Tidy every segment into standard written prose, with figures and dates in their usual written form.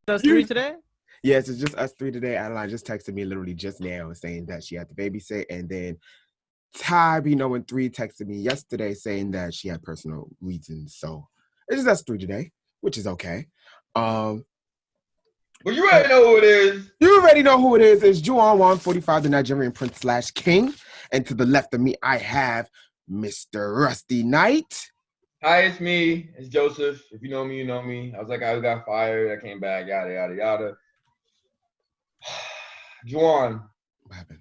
Us three today? Yes, it's just us three today. Adeline just texted me literally just now saying that she had to babysit. And then Ty, be knowing 3 texted me yesterday saying that she had personal reasons. So it's just us 3 today, which is okay. Well, you already know who it is. You already know who it is. It's Juwan 145, the Nigerian Prince / King. And to the left of me, I have Mr. Rusty Knight. Hi, it's me. It's Joseph. If you know me, you know me. I was like, I got fired. I came back. Yada yada yada. Juwan. What happened?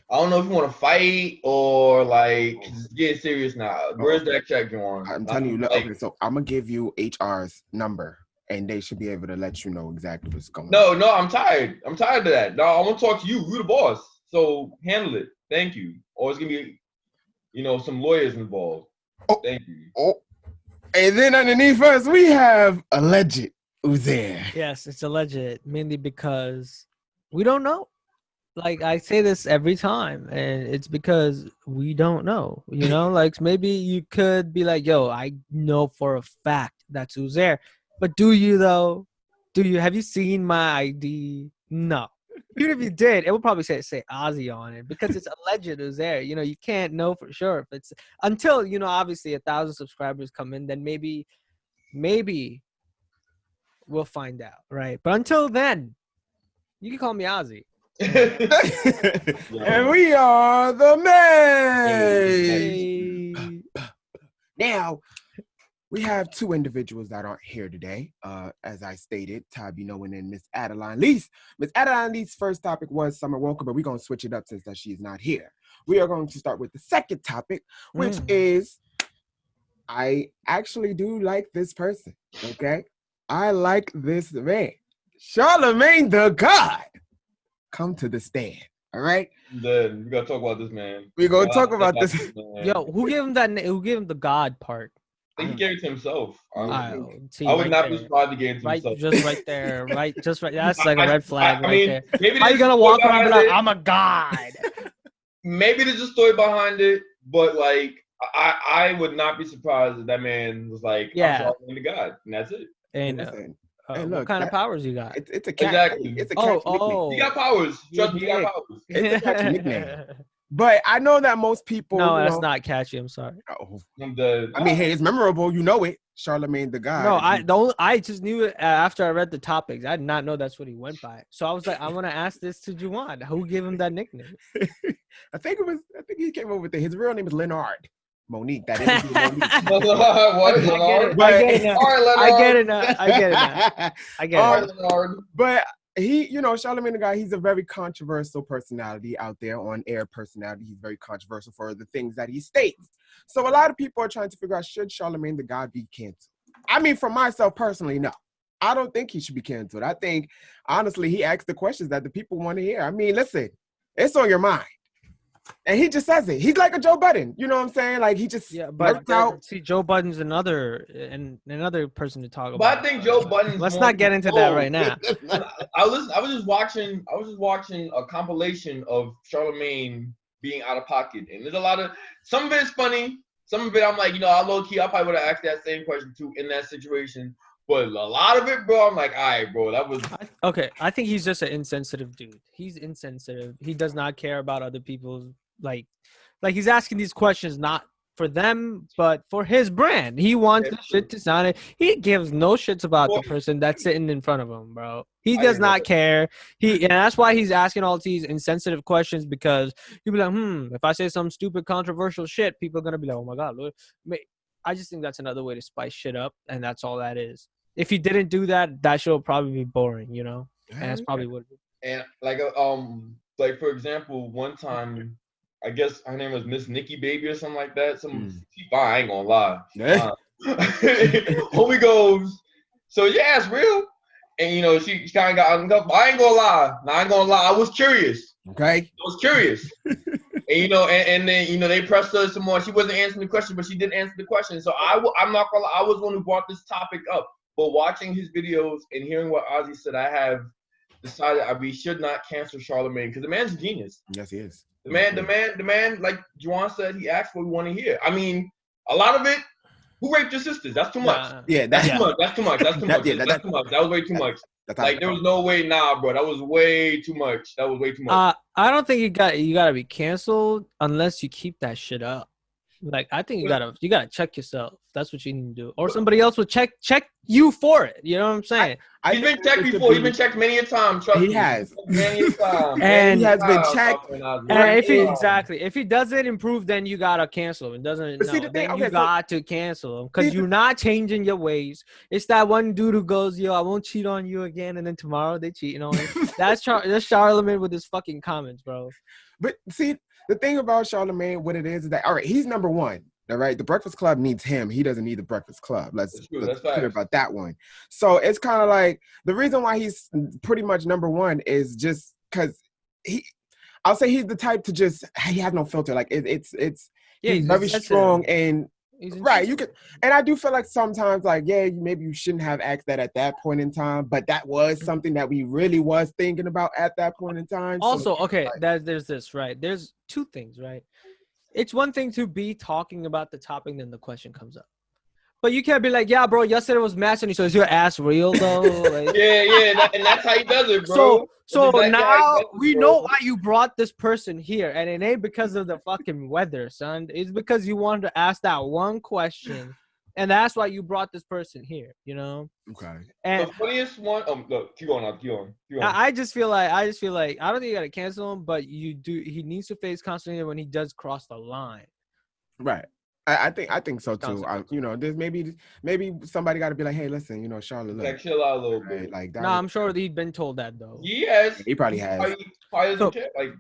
I don't know if you want to fight or like just get serious now. Where's that check, Juwan? I'm telling you. Okay, so I'm gonna give you HR's number, and they should be able to let you know exactly what's going on. No, I'm tired. I'm tired of that. No, I want to talk to you. You're the boss. So handle it. Thank you. Or it's gonna be, some lawyers involved. Oh, thank you. Oh, and then underneath us we have alleged Uzair. Yes, it's alleged, mainly because we don't know. Like I say this every time, and it's because we don't know. Like maybe you could be like, "Yo, I know for a fact that's Uzair," but do you though? Do you? Have you seen my ID? No. Even if you did, it would probably say Ozzy on it because it's alleged Uzair. You can't know for sure if it's until obviously 1,000 subscribers come in, then maybe we'll find out, right? But until then, you can call me Ozzy. And we are the Mesh. Now, we have 2 individuals that aren't here today. As I stated, Ty Benowen and Miss Adeline Lease. Miss Adeline Lease's first topic was Summer Walker, but we're going to switch it up since that she's not here. We are going to start with the second topic, which is, I actually do like this person, okay? I like this man. Charlamagne Tha God. Come to the stand, all right? Then we got to talk about this man. We're going to talk about this. Yo, who gave him that? Who gave him the God part? I think he gave it to himself. I would not be surprised he gave it to himself. Just right there. That's like a red flag there. Maybe how you going to walk around and be like, I'm a God? Maybe there's a story behind it, but like, I would not be surprised if that man was like, I'm Charlamagne Tha God, and that's it. And hey, look, what kind of powers you got? It's a cat. Exactly. It's a catchy nickname. He got powers. Trust me, he got powers. It's a catchy nickname. But I know that most people. No, that's not catchy. I'm sorry. Oh. I'm dead. I mean, hey, it's memorable. You know it. Charlamagne Tha God. No, I just knew it after I read the topics. I did not know that's what he went by. So I was like, I want to ask this to Juwan. Who gave him that nickname? I think he came up with it. His real name is Leonard. Monique. That is Monique. I get it now. I get it. But he, Charlamagne Tha God, he's a very controversial personality out there, on-air personality. He's very controversial for the things that he states. So a lot of people are trying to figure out, should Charlamagne Tha God be canceled? I mean, for myself personally, no. I don't think he should be canceled. I think, honestly, he asks the questions that the people want to hear. I mean, listen, it's on your mind. And he just says it. He's like a Joe Budden. You know what I'm saying? Like he just out. See, Joe Budden's another person to talk about. But I think Joe Budden's. Let's not get into that right now. I was just watching a compilation of Charlamagne being out of pocket, and there's a lot of some of it is funny, some of it I'm like, I low key I probably would have asked that same question too in that situation. But a lot of it, bro, I'm like, all right, bro, that was okay. I think he's just an insensitive dude. He's insensitive. He does not care about other people's like he's asking these questions not for them, but for his brand. He wants the shit to sound it. He gives no shits about the person that's sitting in front of him, bro. He does not care. And that's why he's asking all these insensitive questions, because he'll be like, if I say some stupid controversial shit, people are gonna be like, oh my God, look. I just think that's another way to spice shit up, and that's all that is. If he didn't do that, that show would probably be boring, And that's probably what it is. And like for example, one time, I guess her name was Miss Nikki Baby or something like that. She fine, I ain't gonna lie. Homie goes, so yeah, it's real. And she kind of got, I ain't gonna lie. I was curious. Okay. I was curious. And then they pressed her some more. She wasn't answering the question, but she did answer the question. So I'm not gonna lie, I was the one who brought this topic up. But watching his videos and hearing what Ozzy said, I have decided we should not cancel Charlamagne, because the man's a genius. Yes, he is. The man, like Juwan said, he asked what we want to hear. I mean, a lot of it, Who raped your sisters? That's too much. Yeah, That's yeah. too much. That's too much. That's too much. Yeah, That's too much. That was way too much. That's Like there was no way, nah, bro. That was way too much. That was way too much. I don't think you gotta be canceled unless you keep that shit up. Like I think you gotta check yourself. That's what you need to do, or somebody else will check you for it. You know what I'm saying? He's been checked before. He's been checked many a time. Trust me. He has. Many a time. And he has been checked. And if he doesn't improve, then you gotta cancel him. It doesn't. But see, No, the thing- then okay, you so- got to cancel him because you're not changing your ways. It's that one dude who goes, "Yo, I won't cheat on you again," and then tomorrow they cheating on him. That's Charlamagne with his fucking comments, bro. But see, the thing about Charlamagne, what it is that all right, he's number one. All right, the Breakfast Club needs him. He doesn't need the Breakfast Club. Let's clear about that one. So it's kind of like the reason why he's pretty much number one is just because I'll say he's the type to just he has no filter. Like he's very strong and right. You could, and I do feel like sometimes like maybe you shouldn't have asked that at that point in time, but that was something that we really was thinking about at that point in time. Also, so, okay, there's this right. There's two things, right? It's one thing to be talking about the topic, then the question comes up. But you can't be like, yeah, bro, yesterday was matching. So is your ass real though? Like, and that's how he does it, bro. So exactly now we bro. know why you brought this person here, and it ain't because of the fucking weather, son. It's because you wanted to ask that one question, and that's why you brought this person here. You know? Okay. And the funniest one. Look, keep on. I just feel like I don't think you gotta cancel him, but you do. He needs to face consequences when he does cross the line. Right. I think so too. There's maybe somebody got to be like, hey, listen, Charlotte, look, like chill out a little bit. Like that. Nah, I'm sure he'd been told that though. Yes, he probably has. So,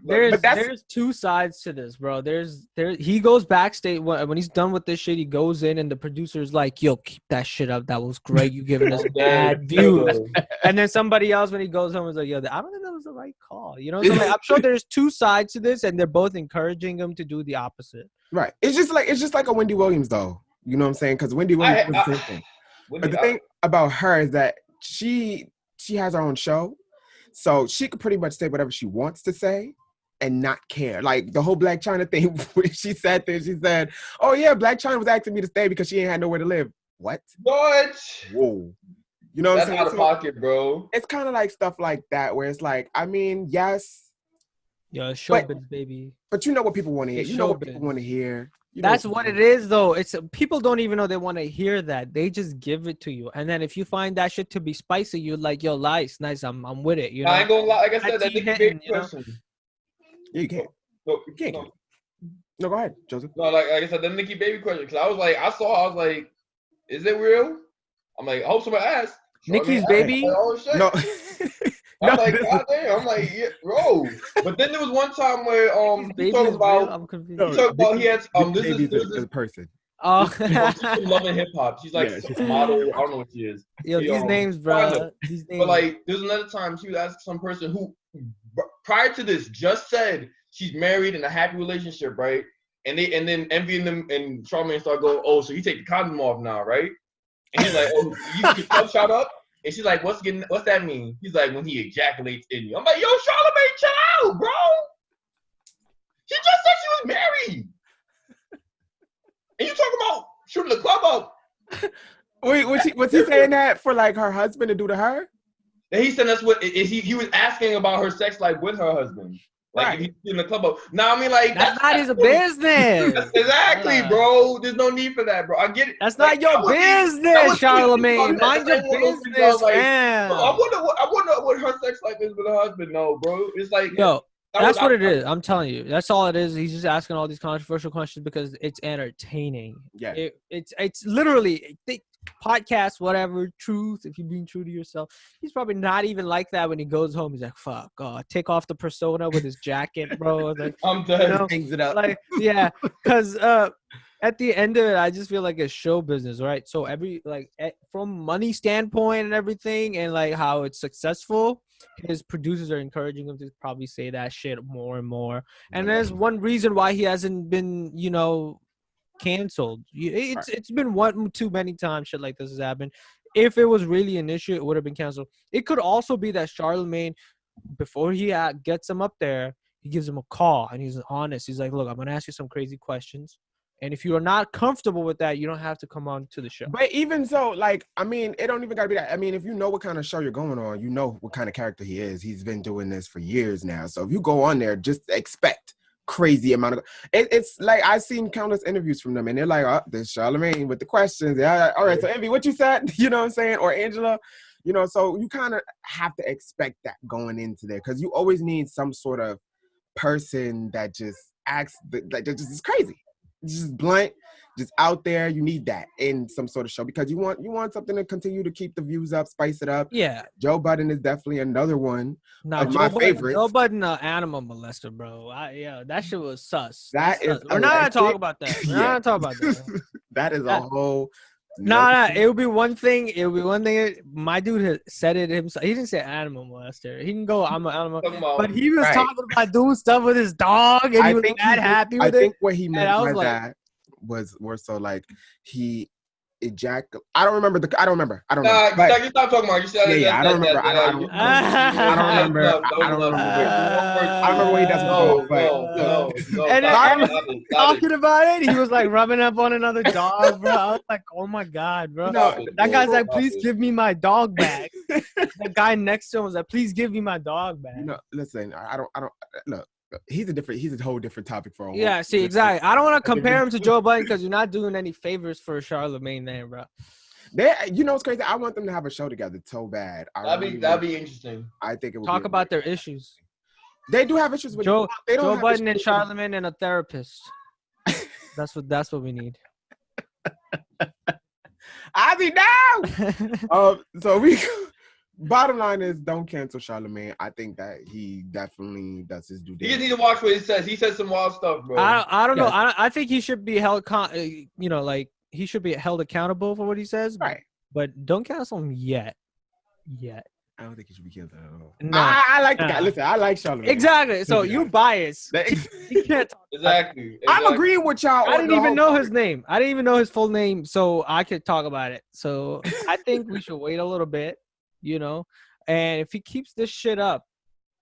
there's two sides to this, bro. He goes backstage when he's done with this shit. He goes in and the producer's like, "Yo, keep that shit up. That was great. You giving us bad views." And then somebody else when he goes home is like, "Yo, I don't think that was the right call." You know, so like, I'm sure there's two sides to this, and they're both encouraging him to do the opposite. Right. It's just like a Wendy Williams though. You know what I'm saying? Because Wendy Williams was the same thing. But the thing about her is that she has her own show, so she could pretty much say whatever she wants to say and not care. Like the whole Black China thing, she said, "Oh yeah, Black China was asking me to stay because she ain't had nowhere to live." What? Whoa. You know what I'm saying? That's out of pocket, bro. It's kind of like stuff like that where it's like, I mean, yes. Yeah, showbiz, baby. But you know what people want to hear. You know what people want to hear. That's what it is, though. It's people don't even know they want to hear that. They just give it to you, and then if you find that shit to be spicy, you're like, "Yo, nice. I'm with it." You know. I ain't gonna lie. Like I said, that's a big person. Yeah, you can't. You can't. No, go ahead, Joseph. No, like I said, the Nicki Baby question. Because I was like, is it real? I'm like, I hope somebody asks. Nicki's baby? Like, oh shit. No. I'm like, God damn. I'm like, yeah, bro. But then there was one time where he talked about he had this is a person. Oh, she's from Love and Hip Hop. She's like she's a model. I don't know what she is. Yo, these names, bro. These names. But like, there's another time she was asking some person who, prior to this, just said she's married in a happy relationship, right? And then envying them and Charlamagne start going, oh, so you take the condom off now, right? And he's like, oh, you get your shot up. And she's like, what's that mean? He's like, when he ejaculates in you. I'm like, yo, Charlamagne, chill out, bro. She just said she was married. And you talking about shooting the club up. Wait, was he saying that for like her husband to do to her? And he said that's what he was asking about her sex life with her husband. Like right. If he's in the club up. Now I mean like that's not his business. Exactly, bro. There's no need for that, bro. I get it. That's not your business, Charlamagne. Mind your business, man. I wonder what her sex life is with her husband. No, bro. It's like yo. That's what it is. I'm telling you. That's all it is. He's just asking all these controversial questions because it's entertaining. Yeah. It's literally podcast, whatever, truth. If you're being true to yourself, he's probably not even like that when he goes home. He's like, fuck, take off the persona with his jacket, bro. Like, I'm dead. Hangs it up. Like, yeah, because at the end of it, I just feel like it's show business, right? So from money standpoint and everything, and like how it's successful. His producers are encouraging him to probably say that shit more and more. And there's one reason why he hasn't been, canceled. It's been one too many times shit like this has happened. If it was really an issue, it would have been canceled. It could also be that Charlamagne, before he gets him up there, he gives him a call and he's honest. He's like, look, I'm going to ask you some crazy questions. And if you are not comfortable with that, you don't have to come on to the show. But even so, like, I mean, it don't even gotta be that. I mean, if you know what kind of show you're going on, you know what kind of character he is. He's been doing this for years now. So if you go on there, just expect crazy amount of it's like I've seen countless interviews from them, and they're like, oh, there's Charlamagne with the questions. Yeah, all right. So Envy, what you said? You know what I'm saying? Or Angela, you know, so you kind of have to expect that going into there, because you always need some sort of person that just acts like that just is crazy. Just blunt, just out there. You need that in some sort of show, because you want something to continue to keep the views up, spice it up. Yeah. Joe Budden is definitely another one of my Budden, favorites. Joe Budden, animal molester, bro. That shit was sus. That is sus. We're not gonna talk about that. We're not gonna talk about that. That is a whole. Nah. It would be one thing. My dude had said it himself. He didn't say animal molester. He can go, I'm an animal. But he was talking about doing stuff with his dog, and he was that happy with it. I think what he meant by like, that was more so like he ejaculated. I don't remember. Nah, you stop talking about. You said yeah. I don't remember. I don't remember. I don't remember what he does. No. And then talking about it, he was like rubbing up on another dog, bro. I was like, oh my god, bro. That guy's like, please give me my dog back. The guy next to him was like, please give me my dog back. You know, listen, I don't look. He's a whole different topic for a whole. Yeah, see, exactly. I don't want to compare him to Joe Budden, because you're not doing any favors for Charlamagne there, bro. You know what's crazy? I want them to have a show together so bad. That'd be interesting. I think it would talk about their issues. They do have issues with Joe Budden and Charlamagne and a therapist. That's what we need. Ozzy, no. So we. Bottom line is, don't cancel Charlamagne. I think that he definitely does his due diligence. You just need to watch what he says. He says some wild stuff, bro. I don't know. I think he should be held, he should be held accountable for what he says. Right. But don't cancel him yet. I don't think he should be canceled at all. No. I like the guy. Listen, I like Charlamagne. Exactly. So you biased. He can't talk. Exactly. I'm agreeing with y'all. I didn't even know his name. I didn't even know his full name, so I could talk about it. So I think we should wait a little bit. You know, and if he keeps this shit up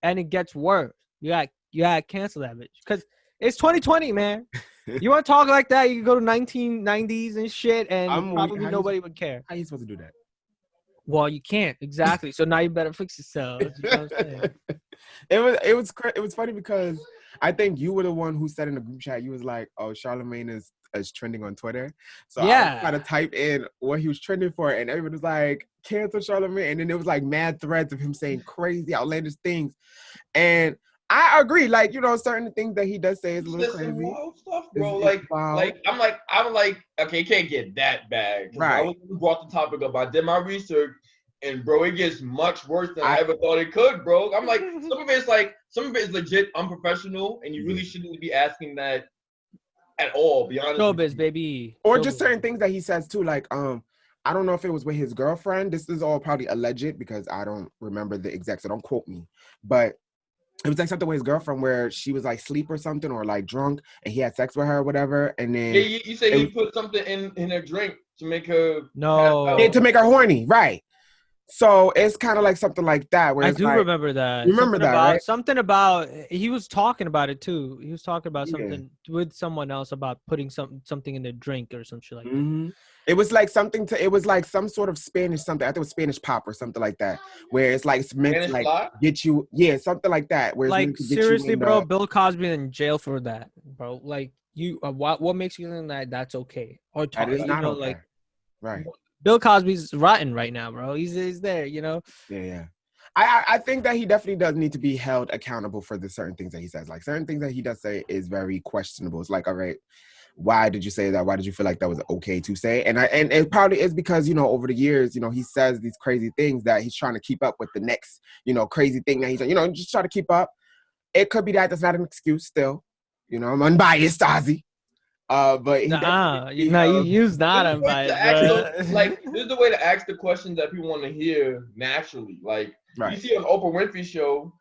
and it gets worse, you gotta cancel that bitch, because it's 2020, man. You want to talk like that, you can go to 1990s and shit, and probably nobody would care. How are you supposed to do that? Well, you can't, exactly. So now you better fix yourself. You know what I'm saying? It was funny, because I think you were the one who said in the group chat, you was like, oh, Charlamagne is trending on Twitter. So I was trying to type in what he was trending for, and everybody was like, cancel Charlamagne. And then there was like mad threads of him saying crazy, outlandish things. And I agree, like, you know, certain things that he does say is a little crazy. Wild stuff, bro. I'm like, okay, it can't get that bad. Right. I brought the topic up. I did my research, and bro, it gets much worse than I ever thought it could, bro. I'm like, some of it is legit unprofessional, and you really shouldn't be asking that at all. Be honest. Showbiz, baby. Or just certain things that he says too, like I don't know if it was with his girlfriend. This is all probably alleged, because I don't remember the exact, so don't quote me. But it was like something with his girlfriend where she was like asleep or something, or like drunk, and he had sex with her or whatever. And then you say he put something in her drink to make her to make her horny, right? So it's kind of like something like that. Where I do remember that. You remember that, right? Something about, he was talking about it too. He was talking about something with someone else about putting something in the drink or some shit like that. It was like it was like some sort of Spanish something. I think it was Spanish pop or something like that, where it's like it's meant Spanish to like fly? Get you, something like that. Where like seriously, bro, Bill Cosby in jail for that, bro. Like you, what makes you think that that's okay? Or that is not okay. Like, right. Bill Cosby's rotten right now, bro. He's there, you know. Yeah. I think that he definitely does need to be held accountable for the certain things that he says. Like certain things that he does say is very questionable. It's like, all right, why did you say that? Why did you feel like that was okay to say? And it probably is because, you know, over the years, you know, he says these crazy things that he's trying to keep up with the next, you know, crazy thing that he's, you know, just try to keep up. It could be that. That's not an excuse still. You know, I'm unbiased, Ozzy. But you's not unbiased. Like, this is the way to ask the questions that people want to hear naturally. Like, you see on Oprah Winfrey show,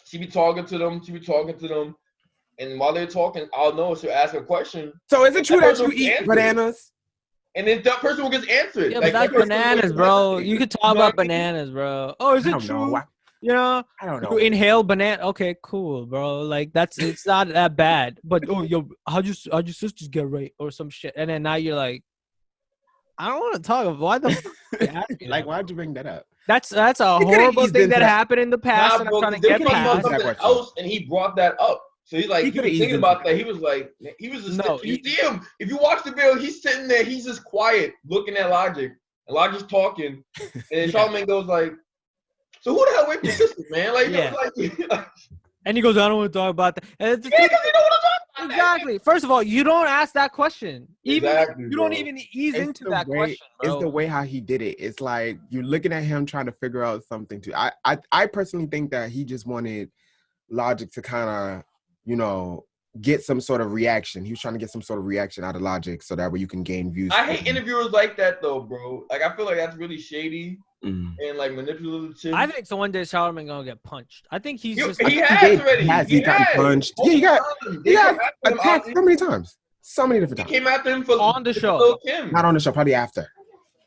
she be talking to them, and while they're talking, I'll know she'll ask a question. So is it true that you eat bananas? And then that person will get answered. Yeah, like, but that's bananas, bro. You could talk about bananas, bro. Oh, is it true? You know, I don't you know. inhale banana. Okay, cool, bro. Like it's not that bad. But yo, how'd your sisters get raped or some shit? And then now you're like, I don't want to talk about why the fuck you ask me Like, that? why'd you bring that up? That's a He coulda horrible eased thing into that that. happened in the past, and I'm bro, trying to they were get talking about eased past. something that question. else, and he brought that up. So he's like, He he coulda was eased thinking into about that. that. He was like, he was just, No, you see him. If you watch the video, he's sitting there, he's just quiet, looking at Logic, and Logic's talking, and then Yeah. Charlamagne goes like, "So who the hell raped your sister, man?" Like, Yeah. like And he goes, I don't want to talk about that. And the yeah, thing, because you don't want to talk about exactly. First of all, you don't ask that question. Even Exactly, you don't bro. even ease It's into the that way. question, It's the bro. way how he did it. It's like you're looking at him trying to figure out something. I personally think that he just wanted Logic to kind of, you know, get some sort of reaction. He was trying to get some sort of reaction out of Logic so that way you can gain views. I hate interviewers like that though, bro. Like I feel like that's really shady Mm. and like manipulative. I think so one day Charlamagne gonna get punched. I think he's just. He I think has did. already. He got punched. Yeah, he got They come after him, attacked Ozzy. so many times. So many different He times. came after him for On the show. Lil' Kim. Not on the show, probably after.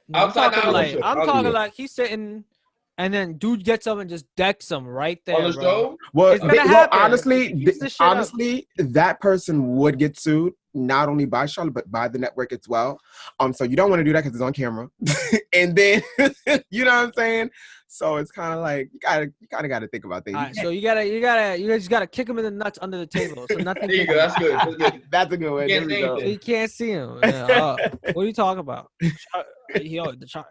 No, I'm Outside, talking not on the like show. I'm On the talking show. like he's sitting, and then dude gets up and just decks him right there, On the bro. show. Well, It's gonna happen. honestly, He keeps the shit up. that person would get sued not only by Charlotte but by the network as well. So you don't want to do that because it's on camera, and then you know what I'm saying. So it's kind of like you kind of got to think about things. All right, so you just gotta kick him in the nuts under the table, so nothing. There you go. That's good. That's good. That's a good one. You There can't we say go. anything. So you can't see him. Yeah, what are you talking about?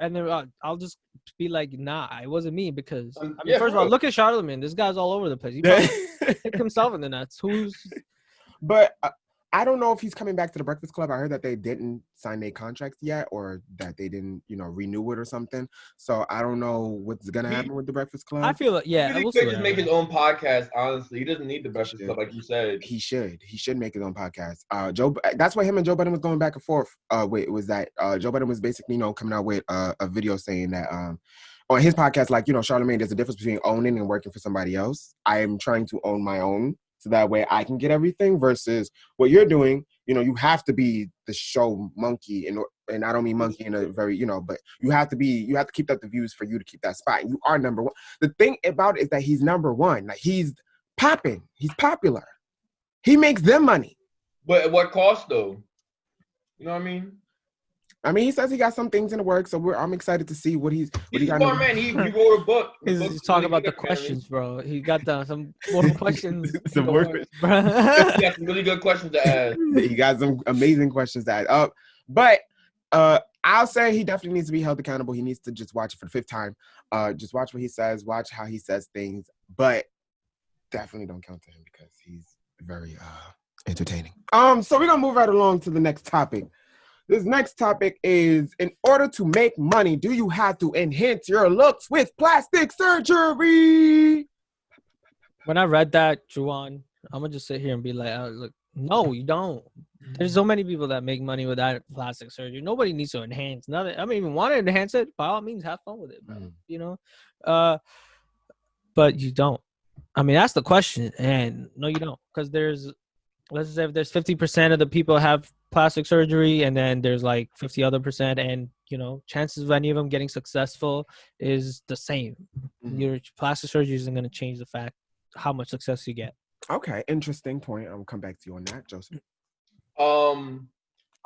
And then I'll just be like, nah, it wasn't me because I mean, Yeah, first of all, bro. look at Charlamagne. This guy's all over the place. He probably kicked himself in the nuts. But I don't know if he's coming back to the Breakfast Club. I heard that they didn't sign their contracts yet, or that they didn't, renew it or something. So I don't know what's gonna happen with the Breakfast Club. I feel like, yeah, He we'll could see. just make his own podcast. Honestly, he doesn't need the Breakfast Club, like you said. He should make his own podcast. That's why him and Joe Budden was going back and forth. Joe Budden was basically, coming out with a video saying that on his podcast, like, Charlamagne, there's a difference between owning and working for somebody else. I am trying to own my own, so that way I can get everything, versus what you're doing. You have to be the show monkey, and I don't mean monkey in a very, but you have to keep up the views for you to keep that spot. You are number one. The thing about it is that he's number one. Like, he's popping. He's popular. He makes them money. But at what cost, though? You know what I mean? I mean, he says he got some things in the works, so I'm excired to see what he's He's got. a smart man. He wrote a book. He's talking about the questions, bro. He got some more questions. Some more bro. He got some really good questions to ask. He got some amazing questions to add up. But I'll say he definitely needs to be held accountable. He needs to just watch it for the fifth time. Just watch what he says, watch how he says things, but definitely don't count to him because he's very entertaining. So we're gonna move right along to the next topic. This next topic is, in order to make money, do you have to enhance your looks with plastic surgery? When I read that, Juwan, I'm gonna just sit here and be like, look, no, you don't. There's so many people that make money without plastic surgery. Nobody needs to enhance nothing. I mean, even want to enhance it, by all means, have fun with it, bro. But you don't. I mean, that's the question. And no, you don't, because let's say if there's 50% of the people have plastic surgery, and then there's like 50 other percent, and chances of any of them getting successful is the same. Your plastic surgery isn't going to change the fact how much success you get. Okay, interesting point. I'll come back to you on that, Joseph. I'm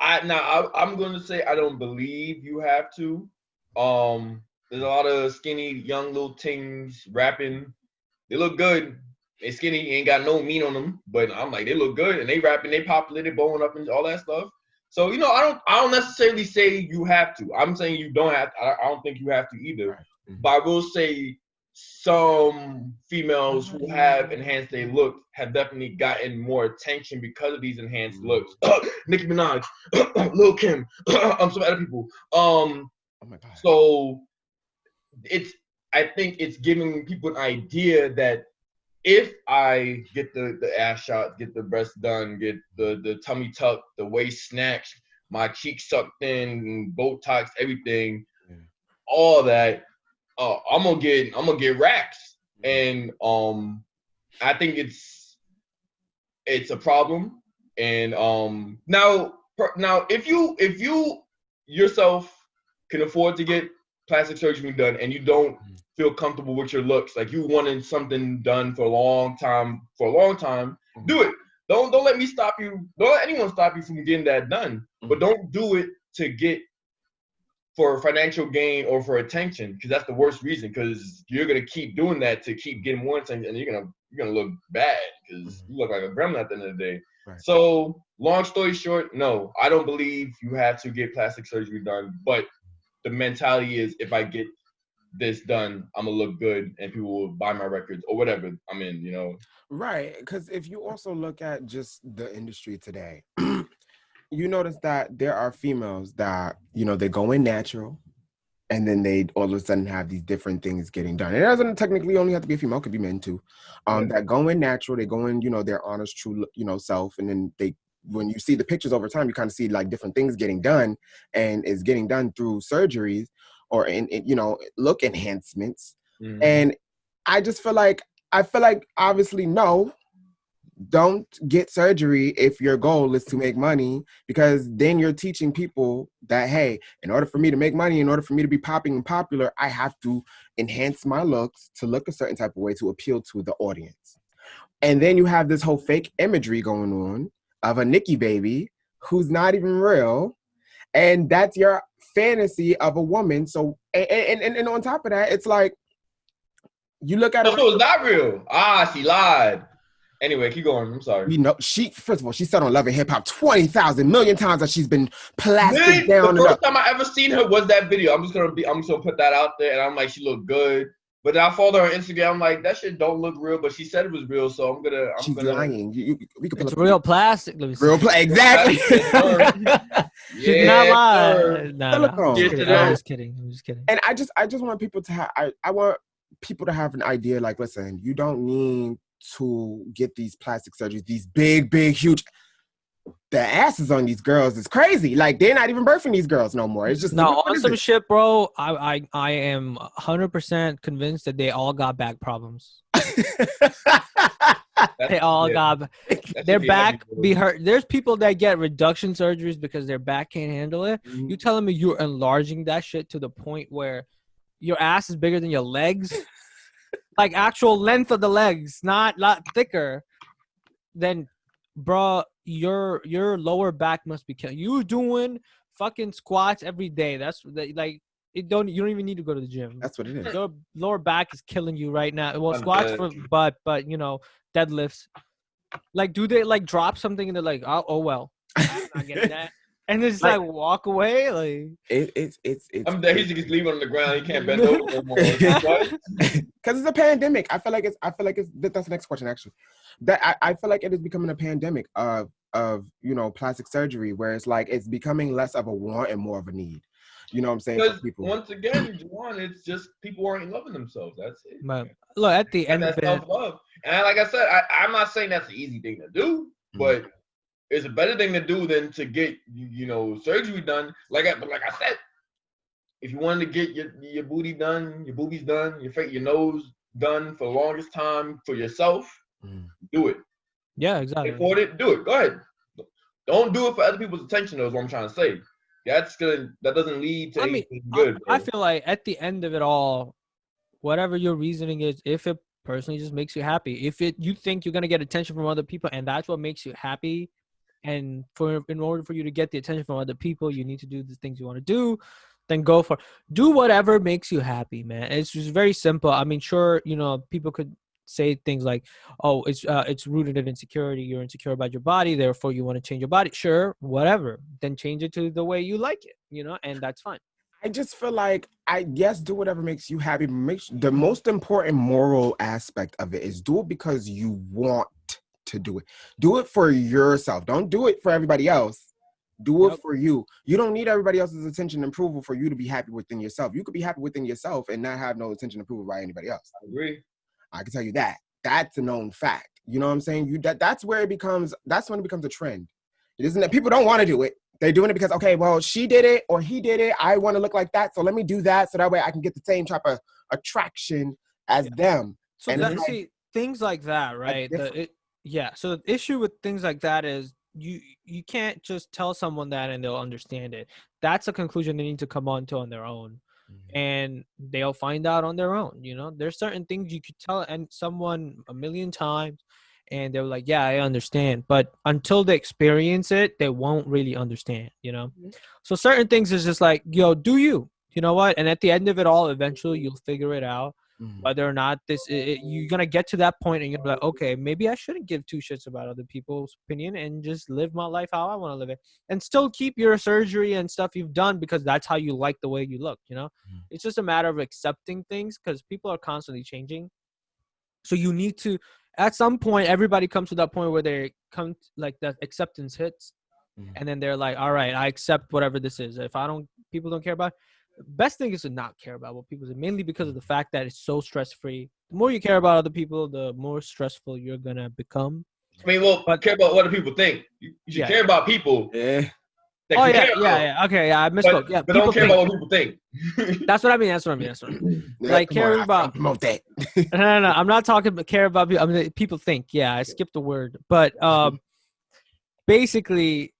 going to say I don't believe you have to. There's a lot of skinny young little things rapping. They look good. They skinny, ain't got no meat on them, but I'm like, they look good, and they rapping, they popular, they blowing up and all that stuff. So I don't necessarily say you have to. I'm saying you don't have to. I don't think you have to either. But I will say some females who have enhanced their look have definitely gotten more attention because of these enhanced looks. Nicki Minaj, Lil Kim, some other people. Oh my God. So I think it's giving people an idea that if I get the ass shot, get the breast done, get the tummy tucked, the waist snatched, my cheeks sucked in, Botox, everything, all that, I'm gonna get racks, and I think it's a problem. And now if you yourself can afford to get plastic surgery done and you don't feel comfortable with your looks, like you wanted something done for a long time, do it. Don't let me stop you. Don't let anyone stop you from getting that done. But don't do it to get for financial gain or for attention, because that's the worst reason. Because you're gonna keep doing that to keep getting more attention, and you're gonna look bad because you look like a gremlin at the end of the day. Right. So, long story short, no, I don't believe you have to get plastic surgery done. But the mentality is, if I get this done, I'm gonna look good, and people will buy my records or whatever I'm in. You know. Right, because if you also look at just the industry today, you notice that there are females that, you know, they go in natural and then they all of a sudden have these different things getting done. It doesn't technically only have to be a female, it could be men too. That go in natural, they go in, you know, their honest, true, you know, self. And then when you see the pictures over time, you kind of see like different things getting done, and it's getting done through surgeries or in you know, look enhancements. And I feel like obviously no, don't get surgery if your goal is to make money, because then you're teaching people that, hey, in order for me to make money, in order for me to be popping and popular, I have to enhance my looks to look a certain type of way to appeal to the audience. And then you have this whole fake imagery going on of a Nikki baby who's not even real, and that's your fantasy of a woman. So and on top of that, it's like you look at it. So it's not real. She lied. Anyway, keep going. I'm sorry. You know, first of all, she said on Love and Hip Hop 20,000 million times that she's been plastic down. The first time I ever seen her was that video. I'm just gonna put that out there, and I'm like, she looked good. But then I followed her on Instagram. I'm like, that shit don't look real, but she said it was real, so I'm gonna. She's lying. We could it's real plastic. Exactly. She's not lying. No, I'm just kidding. And I just want people to have. I want people to have an idea. Like, listen, you don't need to get these plastic surgeries, these big, huge. The asses on these girls is crazy. Like, they're not even birthing these girls no more. It's just on some shit, bro. I am 100% convinced that they all got back problems. They all got their back be hurt. There's people that get reduction surgeries because their back can't handle it. You telling me you're enlarging that shit to the point where your ass is bigger than your legs? Like actual length of the legs, not thicker. Then, bro, your lower back must be killing you. Doing fucking squats every day. Like you don't even need to go to the gym. That's what it is. Your lower back is killing you right now. Well, squats for but you know, deadlifts. Like, do they like drop something and they're like, oh well, I'm not getting that. And it's like walk away, like it's. I'm there. He's just leaving on the ground. He can't bend over no more. Because it's a pandemic. I feel like it's. That's the next question actually. That I feel like it is becoming a pandemic of you know, plastic surgery, where it's like it's becoming less of a want and more of a need. You know what I'm saying? Because once again, Juwan, it's just people aren't loving themselves. That's it. But look, at the end of it, self-love. And like I said, I'm not saying that's an easy thing to do, but it's a better thing to do than to get, you know, surgery done. Like I said, if you wanted to get your booty done, your boobies done, your nose done for the longest time for yourself, do it. Yeah, exactly. Afford it, do it. Go ahead. Don't do it for other people's attention, though, is what I'm trying to say. That doesn't lead to anything good. Bro. I feel like at the end of it all, whatever your reasoning is, if it personally just makes you happy, if you think you're gonna get attention from other people and that's what makes you happy, and in order for you to get the attention from other people, you need to do the things you want to do, then do whatever makes you happy, man. It's just very simple. I mean, sure, you know, people could say things like, oh, it's rooted in insecurity. You're insecure about your body, therefore you want to change your body. Sure, whatever. Then change it to the way you like it, you know, and that's fine. I just feel like, do whatever makes you happy. The most important moral aspect of it is do it because you want to do it. Do it for yourself. Don't do it for everybody else. Do it for you. You don't need everybody else's attention and approval for you to be happy within yourself. You could be happy within yourself and not have no attention and approval by anybody else. I agree. I can tell you that. That's a known fact. You know what I'm saying? That's when it becomes a trend. It isn't that people don't want to do it. They're doing it because, okay, well, she did it or he did it. I want to look like that. So let me do that. So that way I can get the same type of attraction as them. So things like that, right? So the issue with things like that is you can't just tell someone that and they'll understand it. That's a conclusion they need to come on to on their own. and they'll find out on their own. You know, there's certain things you could tell and someone a million times and they're like, yeah, I understand, but until they experience it, they won't really understand, you know. So certain things is just like, yo, do you know what, and at the end of it all, eventually you'll figure it out whether or not you're gonna get to that point and you're like, okay, maybe I shouldn't give two shits about other people's opinion and just live my life how I want to live it, and still keep your surgery and stuff you've done because that's how you like the way you look, you know. It's just a matter of accepting things because people are constantly changing. So you need to, at some point, everybody comes to that point where they come like that acceptance hits, and then they're like, all right, I accept whatever this is. If people don't care about it, the best thing is to not care about what people say, mainly because of the fact that it's so stress-free. The more you care about other people, the more stressful you're gonna become. I mean, well, care about what other people think. You should care about people. Yeah. Oh yeah. Okay, yeah, I misspoke. But don't care about what people think. That's what I mean. Like, care about. Promote that. No. I'm not talking about care about people. I mean, people think. Yeah, I skipped the word, but basically,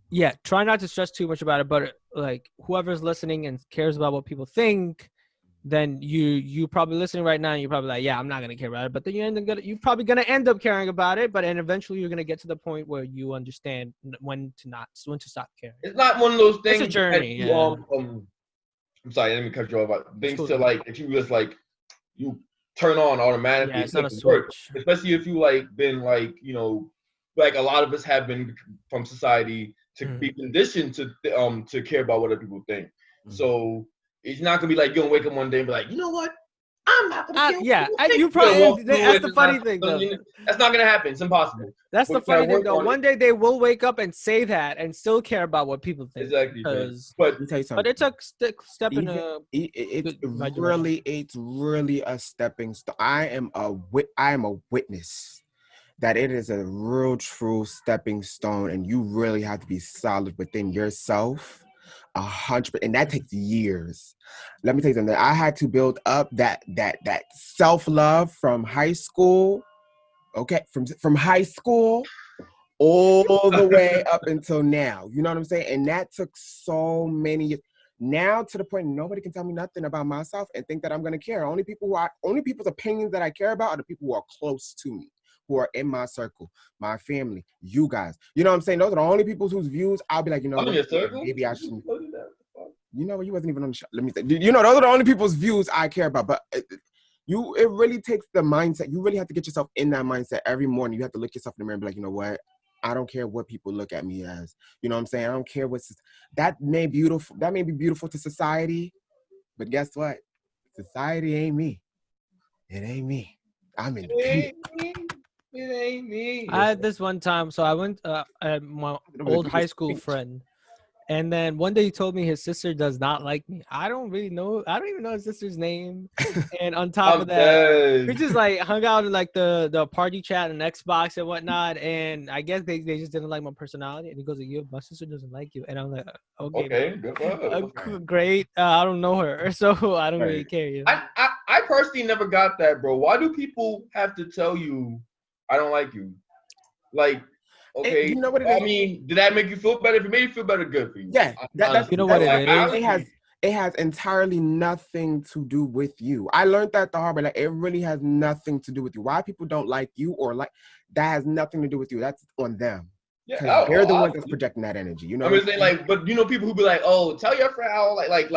yeah. Try not to stress too much about it. But like, whoever's listening and cares about what people think, then you probably listening right now, and you're probably like, yeah, I'm not gonna care about it. But then you're probably gonna end up caring about it. And eventually you're gonna get to the point where you understand when to stop caring. It's not one of those things. It's a journey. I'm sorry, let me cut you off. Things to like, if you just like, you turn on automatically. Yeah, it's not a switch. Especially if you like been like, you know, like a lot of us have been from society to be conditioned to care about what other people think. So it's not gonna be like you're gonna wake up one day and be like, you know what? I'm not gonna care. Yeah, you probably. That's the funny thing, though. That's not gonna happen. It's impossible. That's the funny thing, though. One day they will wake up and say that and still care about what people think. Exactly. But let me tell you something. But it's a step in a. It's really a stepping stone. I am a witness that it is a real, true stepping stone, and you really have to be solid within yourself. 100%, and that takes years. Let me tell you something. I had to build up that self-love from high school. Okay, from high school all the way up until now. You know what I'm saying? And that took so many years. Now to the point nobody can tell me nothing about myself and think that I'm gonna care. Only people's opinions that I care about are the people who are close to me, who are in my circle, my family, you guys. You know what I'm saying? Those are the only people whose views I'll be like, you know, maybe I shouldn't. You know, you wasn't even on the show. Let me say, you know, those are the only people's views I care about. But it really takes the mindset. You really have to get yourself in that mindset every morning. You have to look yourself in the mirror and be like, you know what? I don't care what people look at me as. You know what I'm saying? I don't care that may be beautiful to society, but guess what? Society ain't me. It ain't me. I'm in. It ain't me. I had this one time. So I went at my old high school friend. And then one day he told me his sister does not like me. I don't even know his sister's name. And on top of that, we just like hung out in like the party chat and Xbox and whatnot. And I guess they just didn't like my personality. And he goes, my sister doesn't like you. And I'm like, okay, good, great. I don't know her, so I don't really care. You know? I personally never got that, bro. Why do people have to tell you I don't like you? Like, okay, you know what it is? I mean, did that make you feel better? If it made you feel better, good for you. Yeah, that's you know what it is. It has entirely nothing to do with you. I learned that the hard way. Like, it really has nothing to do with you. Why people don't like you or like that has nothing to do with you. That's on them. Yeah, they're the ones that's projecting that energy. You know, I'm just saying, like, but you know, people who be like, oh, tell your friend how, like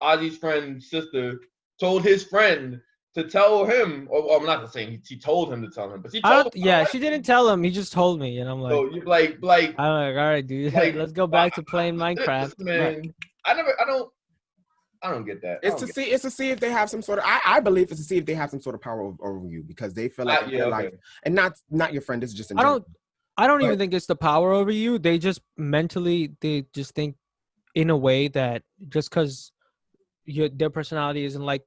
Ozzy's friend's sister told his friend to tell him, or I'm not the same. She told him to tell him, but she told him. Yeah, she didn't tell him. He just told me, and I'm like, so you I'm like, all right, dude, like, let's go back to playing Minecraft. Man, I don't get that. It's to see if they have some sort of. I believe it's to see if they have some sort of power over you because they feel like life, and not your friend. This is just. I don't even think it's the power over you. They just mentally, they just think in a way that just because their personality isn't like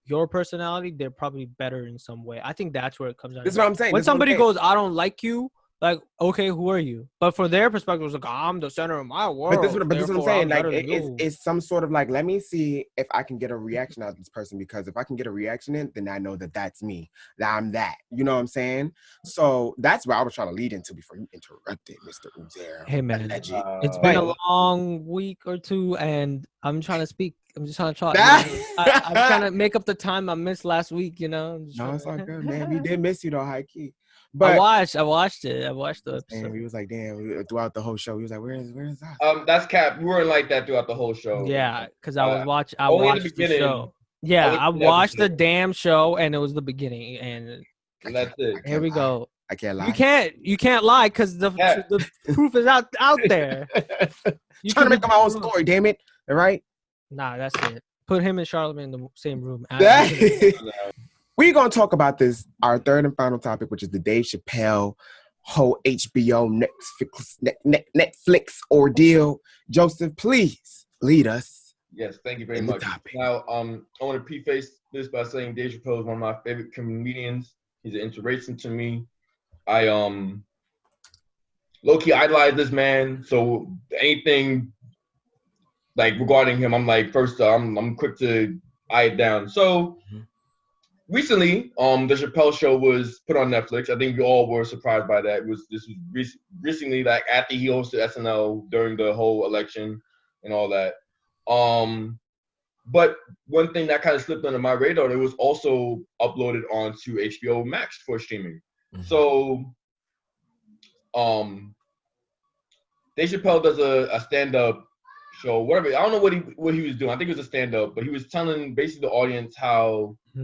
your personality, they're probably better in some way. I think that's where it comes down. That's what I'm saying. When somebody goes, I don't like you, Like, okay, who are you? But for their perspective, it was like, I'm the center of my world. But this is what I'm therefore saying. Like, better than you. it's some sort of like, let me see if I can get a reaction out of this person, because if I can get a reaction in, then I know that that's me. That I'm that. You know what I'm saying? So that's what I was trying to lead into before you interrupted, Mr. Uzair. Hey man, Alleged. it's been But- a long week or two, and I'm trying to speak. I'm just trying to talk. You know? I'm trying to make up the time I missed last week. You know. No, it's all good, man. We did miss you though, high key. I But watched it. I watched the and episode. we was like, damn, throughout the whole show, he was like, where's that? That's cap. We weren't like that throughout the whole show. Yeah, because I watched only in the the beginning. show. Yeah, Only I in the watched the episode. damn show, and it was the beginning. And That's it. here we go. I can't lie. You can't lie because the proof is out there. You Trying to make can my own prove- story, damn it. All right. Nah, that's it. Put him and Charlamagne in the same room. We're going to talk about this, our third and final topic, which is the Dave Chappelle whole HBO Netflix ordeal. Joseph, please lead us. Yes, thank you very in the much. topic. Now, I want to preface this by saying Dave Chappelle is one of my favorite comedians. He's an inspiration to me. I low-key idolize this man. So anything like regarding him, I'm like, first, I'm quick to eye it down. So recently, the Chappelle show was put on Netflix. I think we all were surprised by that. This was recently, like after he hosted SNL during the whole election and all that. But one thing that kind of slipped under my radar, it was also uploaded onto HBO Max for streaming. So, Dave Chappelle does a stand-up show, whatever. I don't know what he was doing. I think it was a stand-up, but he was telling basically the audience how I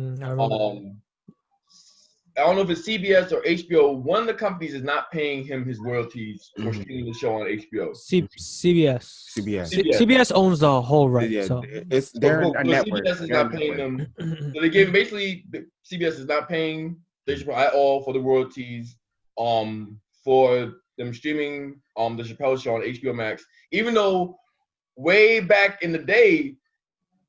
don't know if it's CBS or HBO. One of the companies is not paying him his royalties for streaming the show on HBO. CBS. CBS owns the whole right. Yeah, so it's their network. CBS is not paying them. So they gave basically CBS is not paying Dave Chappelle at all for the royalties for them streaming the Chappelle show on HBO Max. Even though way back in the day,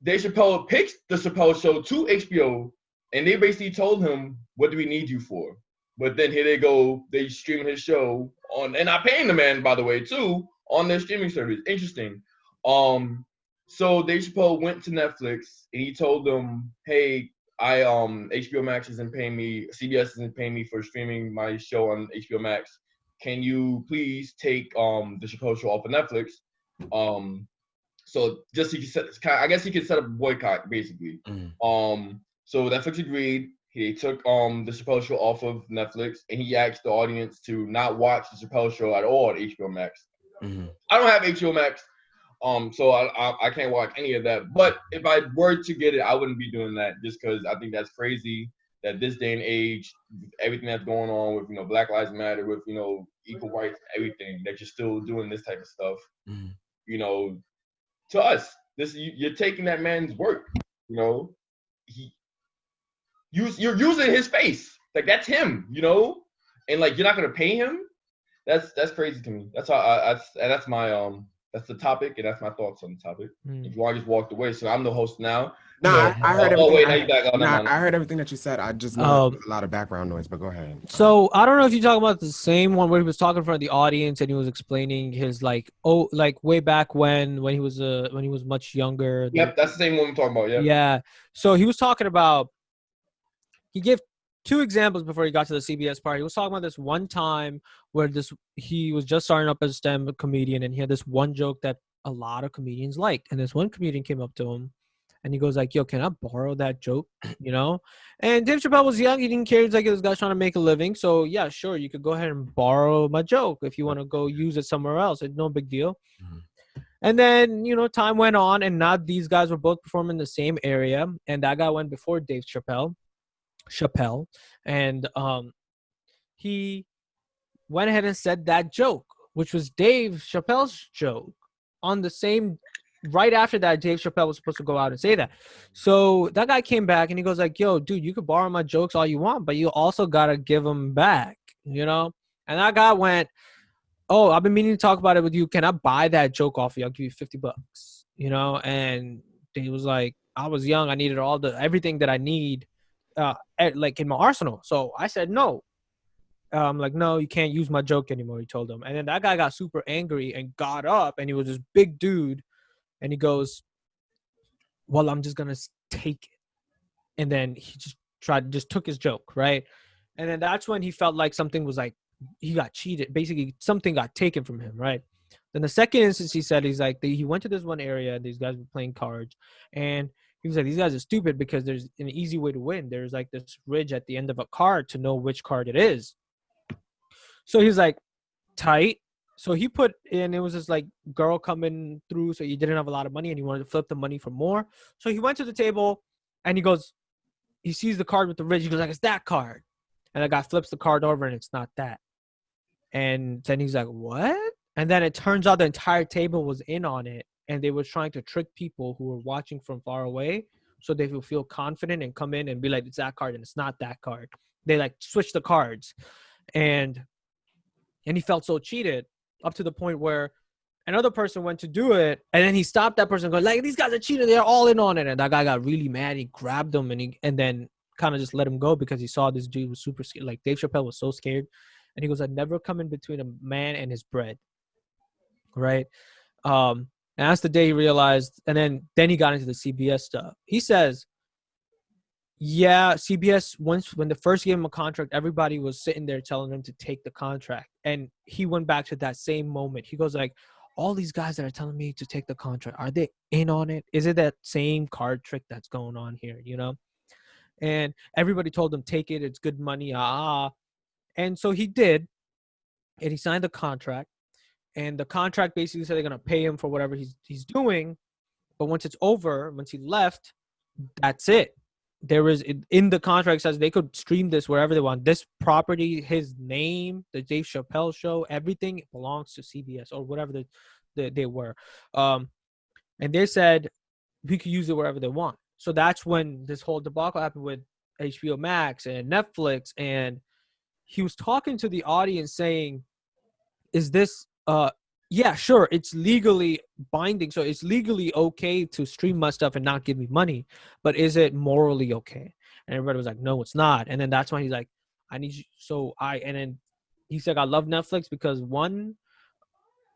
Dave Chappelle pitched the Chappelle show to HBO, and they basically told him, "What do we need you for?" But then here they go, they streaming his show on, and not paying the man, by the way, too, on their streaming service. Interesting. So Dave Chappelle went to Netflix and he told them, "Hey, HBO Max isn't paying me, CBS isn't paying me for streaming my show on HBO Max. Can you please take the Chappelle show off of Netflix?" So just I guess he could set up a boycott basically. So Netflix agreed. He took the Chappelle show off of Netflix, and he asked the audience to not watch the Chappelle show at all on HBO Max. I don't have HBO Max, so I can't watch any of that. But if I were to get it, I wouldn't be doing that just because I think that's crazy that this day and age, everything that's going on with Black Lives Matter, with equal rights, everything, that you're still doing this type of stuff. To us, you're taking that man's work. You're using his face, like that's him, and like you're not gonna pay him. That's crazy to me. That's how that's my that's the topic, and that's my thoughts on the topic. If you want, I just walked away, so I'm the host now. No, I heard everything. Oh wait, now you back. I heard everything that you said. I just know a lot of background noise, but go ahead. So I don't know if you're talking about the same one where he was talking in front of the audience and he was explaining his like way back when he was much younger. Yep, that's the same one I'm talking about. Yeah. So he was talking about. He gave two examples before he got to the CBS part. He was talking about this one time where he was just starting up as a stand-up comedian, and he had this one joke that a lot of comedians like. And this one comedian came up to him, and he goes like, "Yo, can I borrow that joke?" And Dave Chappelle was young. He didn't care. He's like, this guy's trying to make a living. So yeah, sure, you could go ahead and borrow my joke if you want to go use it somewhere else. It's no big deal. And then, time went on, and now these guys were both performing in the same area, and that guy went before Dave Chappelle, and he went ahead and said that joke, which was Dave Chappelle's joke, on the same right after that. Dave Chappelle was supposed to go out and say that. So that guy came back and he goes like, "Yo, dude, you could borrow my jokes all you want, but you also gotta give them back," And that guy went, "Oh, I've been meaning to talk about it with you. Can I buy that joke off you? I'll give you $50." And he was like, "I was young. I needed everything that I need, like in my arsenal." So I said no. Like, no, you can't use my joke anymore. He told him, and then that guy got super angry and got up, and he was this big dude, and he goes, "Well, I'm just gonna take it," and then he just took his joke, right? And then that's when he felt like something was like he got cheated. Basically, something got taken from him, right? Then the second instance, he said he's like he went to this one area. These guys were playing cards, and he was like, these guys are stupid because there's an easy way to win. There's like this ridge at the end of a card to know which card it is. So he's like, tight. So he put in, it was this like girl coming through. So he didn't have a lot of money and he wanted to flip the money for more. So he went to the table and he goes, he sees the card with the ridge. He goes like, it's that card. And the guy flips the card over and it's not that. And then he's like, what? And then it turns out the entire table was in on it. And they were trying to trick people who were watching from far away so they will feel confident and come in and be like, it's that card and it's not that card. They like switch the cards. And he felt so cheated up to the point where another person went to do it. And then he stopped that person going like, these guys are cheating. They're all in on it. And that guy got really mad. He grabbed him and then kind of just let him go because he saw this dude was super scared. Like Dave Chappelle was so scared. And he goes, I'd never come in between a man and his bread. Right. And that's the day he realized. And then he got into the CBS stuff. He says, yeah, CBS, when they first gave him a contract, everybody was sitting there telling him to take the contract. And he went back to that same moment. He goes like, all these guys that are telling me to take the contract, are they in on it? Is it that same card trick that's going on here, you know? And everybody told him, take it. It's good money. And so he did. And he signed the contract. And the contract basically said they're going to pay him for whatever he's doing. But once it's over, once he left, that's it. There is in the contract says they could stream this wherever they want. This property, his name, the Dave Chappelle show, everything belongs to CBS or whatever they were. And they said we could use it wherever they want. So that's when this whole debacle happened with HBO Max and Netflix. And he was talking to the audience saying, is this yeah, sure, it's legally binding. So it's legally okay to stream my stuff and not give me money. But is it morally okay? And everybody was like, no, it's not. And then that's when he's like, I need you. And then he said, I love Netflix because one,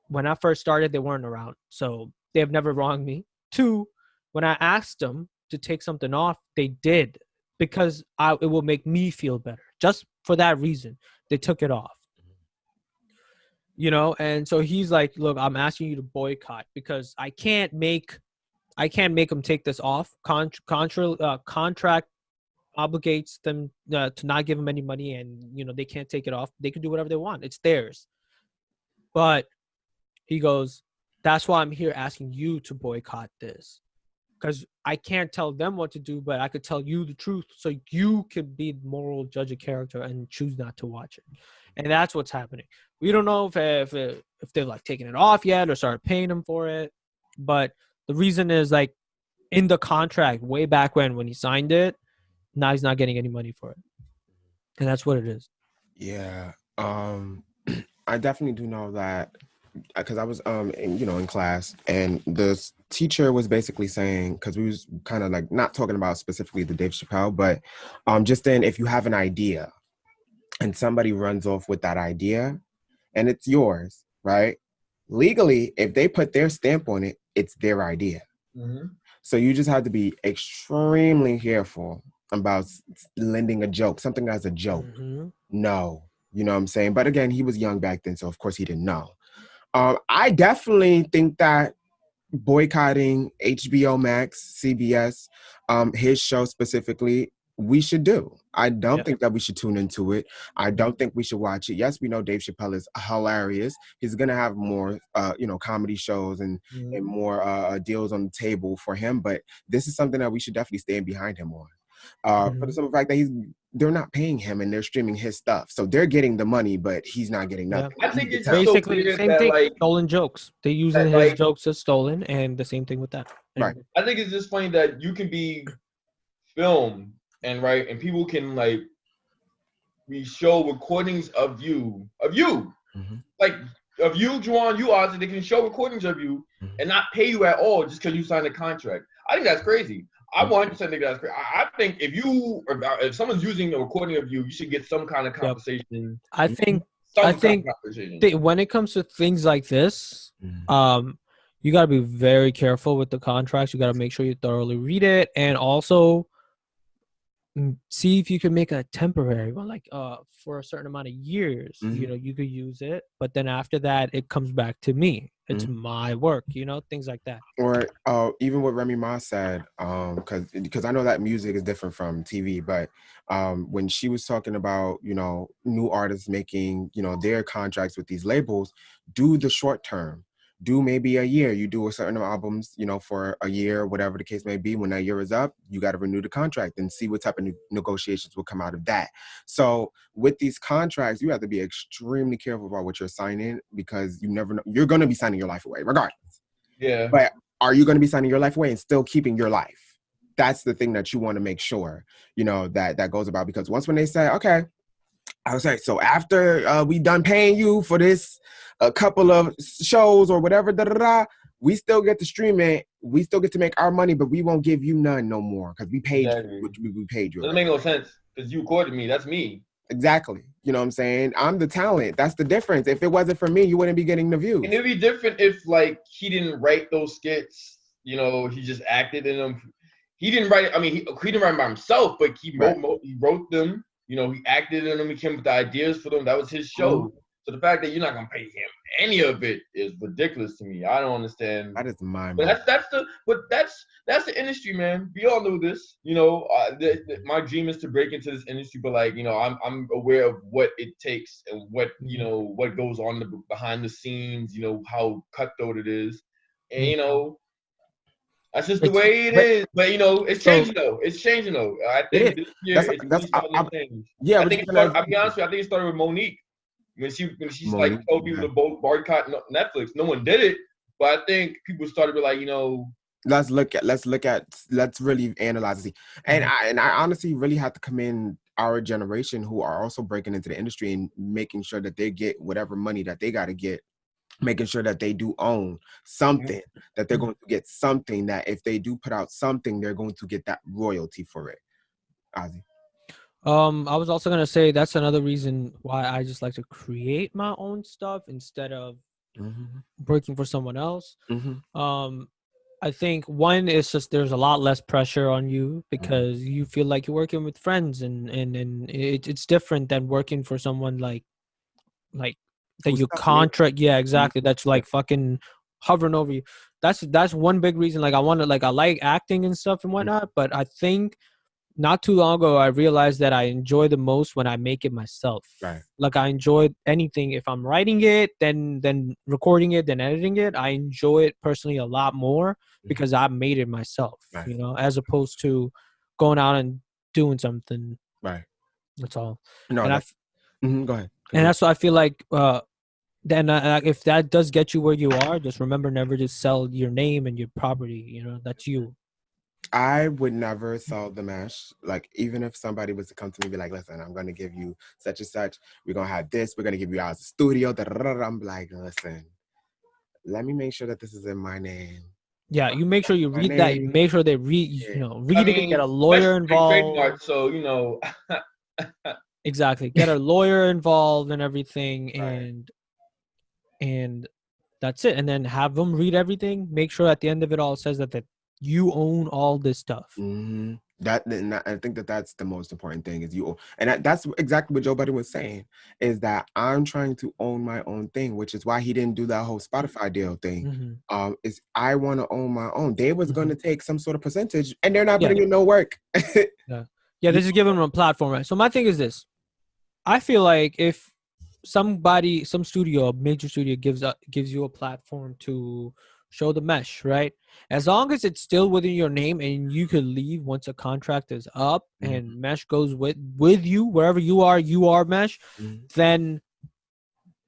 when I first started, they weren't around. So they have never wronged me. Two, when I asked them to take something off, they did because it will make me feel better. Just for that reason, they took it off. You know, and so he's like, look, I'm asking you to boycott because I can't make them take this off. Contract obligates them to not give them any money, and you know they can't take it off. They can do whatever they want; it's theirs. But he goes, that's why I'm here asking you to boycott this because I can't tell them what to do, but I could tell you the truth, so you could be the moral judge of character and choose not to watch it. And that's what's happening. We don't know if they've like taken it off yet or started paying him for it. But the reason is like in the contract way back when he signed it, now he's not getting any money for it. And that's what it is. Yeah. I definitely do know that because I was in class and the teacher was basically saying, because we was kind of like not talking about specifically the Dave Chappelle, but just then if you have an idea and somebody runs off with that idea and it's yours, right? Legally, if they put their stamp on it, it's their idea. Mm-hmm. So you just have to be extremely careful about lending a joke, something as a joke. Mm-hmm. No, you know what I'm saying? But again, he was young back then, so of course he didn't know. I definitely think that boycotting HBO Max, CBS, his show specifically, we should do. I don't think that we should tune into it. I don't think we should watch it. Yes, we know Dave Chappelle is hilarious. He's gonna have more, comedy shows and more deals on the table for him. But this is something that we should definitely stand behind him on. For the simple fact that they're not paying him and they're streaming his stuff, so they're getting the money, but he's not getting nothing. I think it's basically the same thing. Like, stolen jokes. They're using his jokes as stolen, and the same thing with that. Right. I think it's just funny that you can be filmed and people can like we show recordings of you, like of you, Juwan, you Ozzy. They can show recordings of you and not pay you at all just because you signed a contract. I think that's crazy. I 100% think that's great. I think if someone's using a recording of you, you should get some kind of compensation. I think compensation. When it comes to things like this, you got to be very careful with the contracts. You got to make sure you thoroughly read it, and also see if you can make a temporary one, like for a certain amount of years. You know, you could use it, but then after that, it comes back to me. It's my work. You know, things like that. Or even what Remy Ma said, because I know that music is different from TV, but when she was talking about, you know, new artists making, you know, their contracts with these labels, do the short term. Do maybe a year. You do a certain albums, you know, for a year, whatever the case may be. When that year is up, you got to renew the contract and see what type of negotiations will come out of that. So with these contracts, you have to be extremely careful about what you're signing, because you never know. You're going to be signing your life away regardless. Yeah. But are you going to be signing your life away and still keeping your life? That's the thing that you want to make sure, you know, that goes about. Because once when they say, okay, I was like, so after we done paying you for this, a couple of shows or whatever, we still get to stream it. We still get to make our money, but we won't give you none no more because we paid you. We paid you. Doesn't make no sense because you recorded me. That's me. Exactly. You know what I'm saying? I'm the talent. That's the difference. If it wasn't for me, you wouldn't be getting the views. And it'd be different if, like, he didn't write those skits. You know, he just acted in them. He didn't write. I mean, he didn't write them by himself, but he wrote them. You know, he acted in them. He came up with the ideas for them. That was his show. So the fact that you're not gonna pay him any of it is ridiculous to me. I don't understand. That is my. But that's the industry, man. We all know this. You know, my dream is to break into this industry, but, like, you know, I'm aware of what it takes and what, you know, what goes on behind the scenes. You know, how cutthroat it is, and you know, that's just the way it is. But, you know, it's changing though. It's changing though. I think this year it's really starting to change. Yeah, I think I'll be honest with you. I think it started with Monique. When she's like told people to boycott Netflix. No one did it, but I think people started to, like, you know. Let's really analyze it. And I honestly really have to commend our generation who are also breaking into the industry and making sure that they get whatever money that they got to get, making sure that they do own something, that they're going to get something, that if they do put out something, they're going to get that royalty for it. Ozzy. I was also gonna say that's another reason why I just like to create my own stuff instead of working for someone else. I think one is just there's a lot less pressure on you because you feel like you're working with friends, and it's different than working for someone like that you contract. Yeah, exactly. That's like fucking hovering over you. That's one big reason. Like I like acting and stuff and whatnot, but I think not too long ago, I realized that I enjoy the most when I make it myself. Right. Like I enjoy anything. If I'm writing it, then recording it, then editing it, I enjoy it personally a lot more because I made it myself. Right. You know, as opposed to going out and doing something. Right. That's all. No. And go ahead. And that's why I feel like. Then if that does get you where you are, just remember never to sell your name and your property. You know, that's you. I would never sell TheMesh. Like, even if somebody was to come to me and be like, listen, I'm going to give you such and such. We're going to have this. We're going to give you our studio. I'm like, listen, let me make sure that this is in my name. Yeah, you make sure you read that. You make sure they read, read it, get a lawyer involved. So, you know. Exactly. Get a lawyer involved and everything. And that's it. And then have them read everything. Make sure at the end of it all it says that you own all this stuff. I think that's the most important thing is you own. And that's exactly what Joe Budden was saying, is that I'm trying to own my own thing, which is why he didn't do that whole Spotify deal thing. Is I want to own my own. They was going to take some sort of percentage and they're not putting in no work. Yeah, they're just giving them a platform, right? So my thing is this. I feel like if some studio, a major studio gives you a platform to show the mesh, right? As long as it's still within your name and you could leave once a contract is up and mesh goes with you wherever you are mesh, then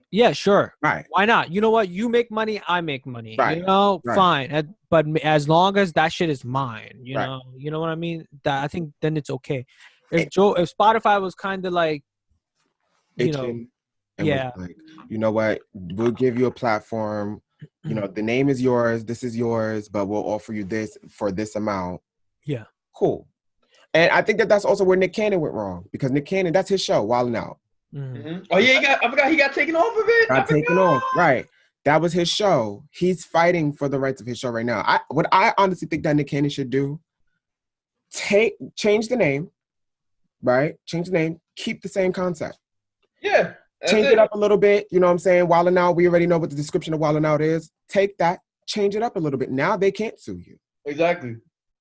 yeah, sure. Right. Why not? You know what? You make money, I make money. Right. You know, right. Fine. But as long as that shit is mine, you know what I mean? That I think then it's okay. If Spotify was kind of like, you know, and like, you know what? We'll give you a platform. You know, the name is yours. This is yours, but we'll offer you this for this amount. Yeah. Cool. And I think that that's also where Nick Cannon went wrong, because Nick Cannon, that's his show, Wildin' Out. Oh yeah, I forgot he got taken off of it. Got taken off, right? That was his show. He's fighting for the rights of his show right now. What I honestly think that Nick Cannon should do, change the name, right? Change the name, keep the same concept. Yeah. Change it up a little bit. You know what I'm saying? Wildin' Out, we already know what the description of Wildin' Out is. Take that, change it up a little bit. Now they can't sue you. Exactly.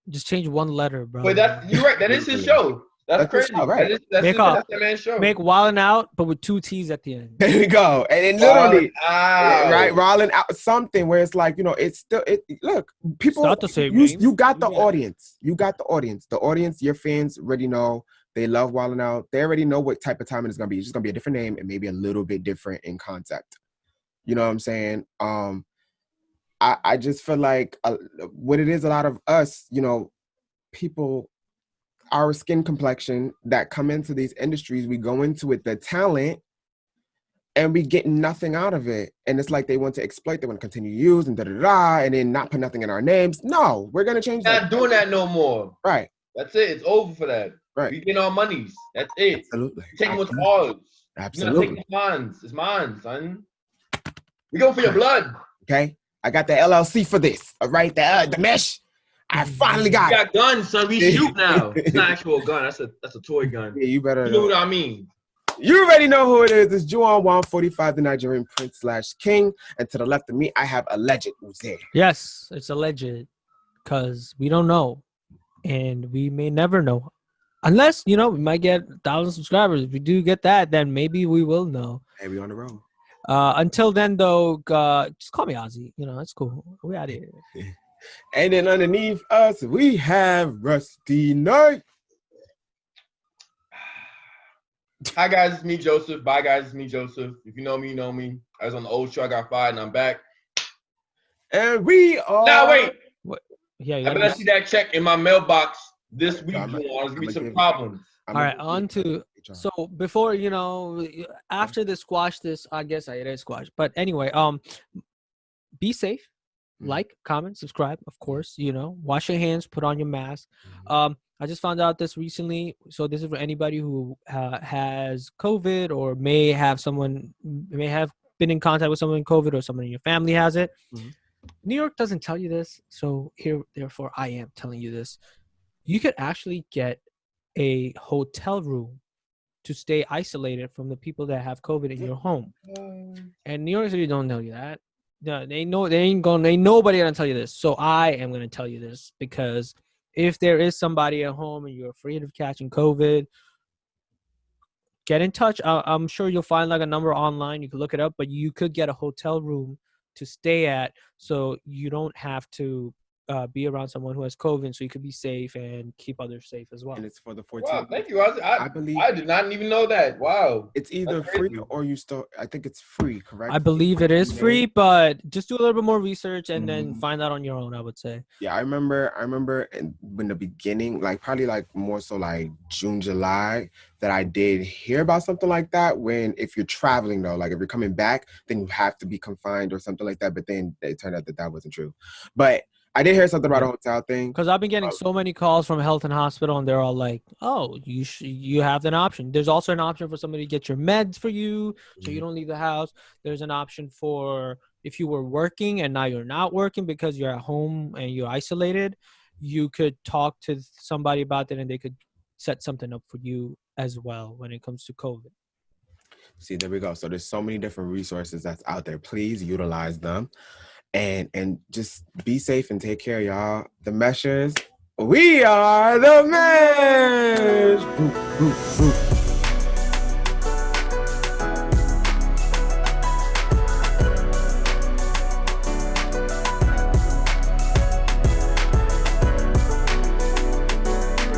Just change one letter, bro. But you're right. That is his show. That's crazy. Show, right? That's that man's show. Make Wildin' Out, but with 2 T's at the end. There we go. And literally, right? Wildin' Out, something where it's like, you know, it's still, look, people, it's not the same you got the audience. You got the audience. The audience, your fans already know. They love Wildin' Out. They already know what type of time it's going to be. It's just going to be a different name and maybe a little bit different in concept. You know what I'm saying? I just feel like what it is, a lot of us, you know, people, our skin complexion that come into these industries, we go into it, the talent, and we get nothing out of it. And it's like they want to exploit, they want to continue to use and and then not put nothing in our names. No, we're going to change that. Not doing that no more. Right. That's it. It's over for that. Right. We getting our monies. That's it. Absolutely. Taking what's ours. Absolutely. It's mine. It's mine, son. We go for your blood. Okay. I got the LLC for this. All right. The mesh. I finally got it. We got guns, son. We shoot now. It's not actual gun. That's a toy gun. Yeah, you better know what I mean. You already know who it is. It's Juwan 145, the Nigerian Prince / King. And to the left of me, I have Alleged Uze. Yes, it's alleged because we don't know. And we may never know. Unless, you know, we might get 1,000 subscribers. If we do get that, then maybe we will know. Hey, we on the road. Until then, though, just call me Ozzy. You know, that's cool. We out here. And then underneath us, we have Rusty Knight. Hi, guys. It's me, Joseph. Bye, guys. It's me, Joseph. If you know me, you know me. I was on the old show. I got fired, and I'm back. And we are... Now, wait. What? Yeah, I better see that check in my mailbox this week. There's going to be some problems. All right, on to... So before, you know, after the squash this, I guess I did squash. But anyway, be safe. Like, comment, subscribe, of course, you know, wash your hands, put on your mask. I just found out this recently. So this is for anybody who has COVID or may have been in contact with someone with COVID or someone in your family has it. New York doesn't tell you this. So therefore I am telling you this. You could actually get a hotel room to stay isolated from the people that have COVID in your home. And New York City don't tell you that. No, ain't nobody gonna tell you this. So I am gonna tell you this, because if there is somebody at home and you're afraid of catching COVID, get in touch. I'm sure you'll find like a number online. You can look it up, but you could get a hotel room to stay at, so you don't have to be around someone who has COVID, so you could be safe and keep others safe as well. And it's for the 14th. Wow, thank you. I believe I did not even know that. Wow. It's either free or you still. I think it's free, correct? I believe it is free, but just do a little bit more research and then find out on your own, I would say. Yeah, I remember in the beginning, like probably like more so like June, July, that I did hear about something like that. When if you're traveling though, like if you're coming back, then you have to be confined or something like that. But then it turned out that wasn't true. But I did hear something about a hotel thing. Because I've been getting so many calls from health and hospital, and they're all like, "Oh, you have an option." There's also an option for somebody to get your meds for you, so you don't leave the house. There's an option for if you were working and now you're not working because you're at home and you're isolated, you could talk to somebody about that, and they could set something up for you as well when it comes to COVID. See, there we go. So there's so many different resources that's out there. Please utilize them. And just be safe and take care, y'all. The Meshers, we are the Mesh.